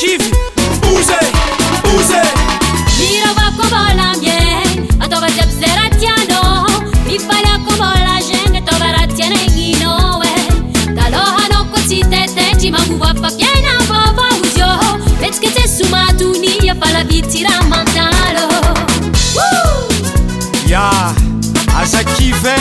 kivy Oze, oze Mirava kobola mien atova jiaby zay raha tianao mifaly akobola zegny ataova raha tiana ignino taloha anao koa tsy taitaitry magnova fampiaina vaovao izy io metsika tsy somatonia fa la vie tsy raha mandalo Ya, aza kivy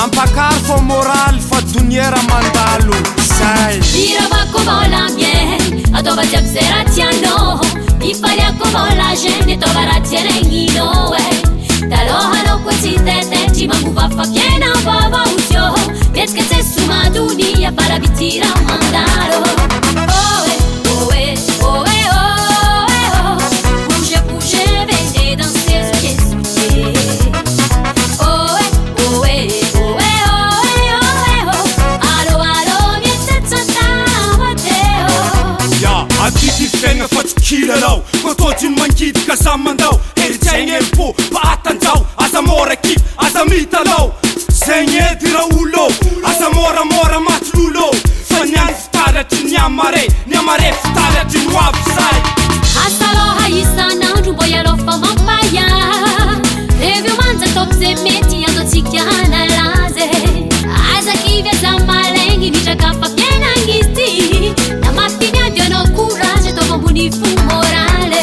ampakary fô moraly fa doniera mandalo zay Mirava kobola mien atova jiaby zay raha tianao mifaly akobola zegny ataova raha tiana ignino taloha anao koa tsy taitaitry magnova fampiaina vaovao izy io metsika tsy somatonia fa la vie tsy raha mandalo Fiaigna fa tsy kilalao koa tôtriny mangidiky aza mandao heritsaigny empo paatanjao aza mora kivy aza mitalao zegny edy raha olo aza moramora maty lolo fa niany fitalatry ny amare fitalatry ny hoavy zay asaloha isan'andro mbô ialao fa mampaya reveo manja ataoko zay mety ataotsika nalaze aza kivy aza malaigny mitraka fampiainagny izy ty na mafiny anao courage ataova ambony fo morale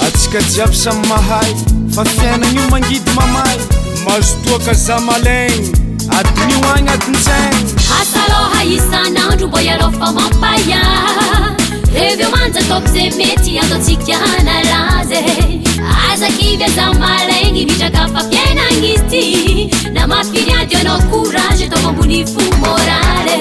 atsika jiaby samy mahay fa fiainagny io mangidy mamay mazo toaka za malaigny adiny io agny adin-tsaigny asaloha isan'andro mbô ialao fa mampaya reveo manja ataoko zay mety ataotsika nalaze aza kivy aza malaigny mitraka fampiainagny izy ty na mafiny anao courage ataova ambony fo morale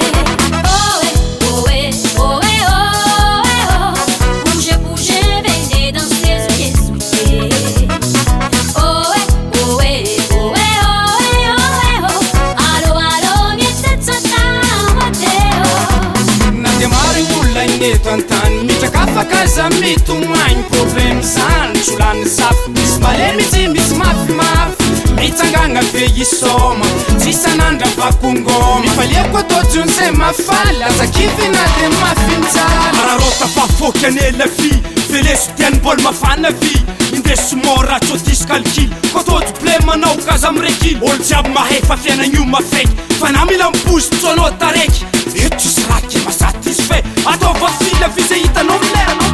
Tantany mitraka afaka za mitomagny problème zany solany safy misy malemy tsy misy mafimafy mitsangagna be isôma tsy isan'andra vakongôma mifaliako ataojony zay mafaly aza kivy na de mafinjala ararota fafoky anela vy feleso tiany mbôla mafana vy indesy mora tsy otisy calcul ko ataojo ble manao kaza amirekily olo jiaby mahay fa fiainagny io mafaiky fa na mila mibozy tsonao taraiky eto tsisy raky masatisfait ataova fila fi zay hitanao mileranao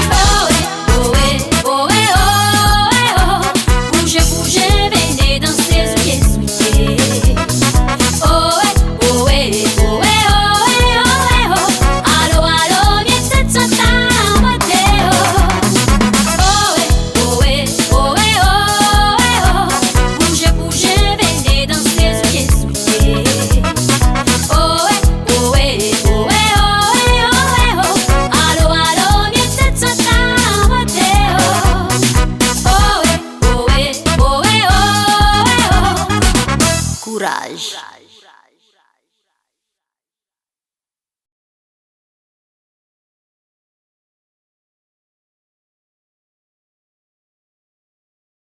Courage.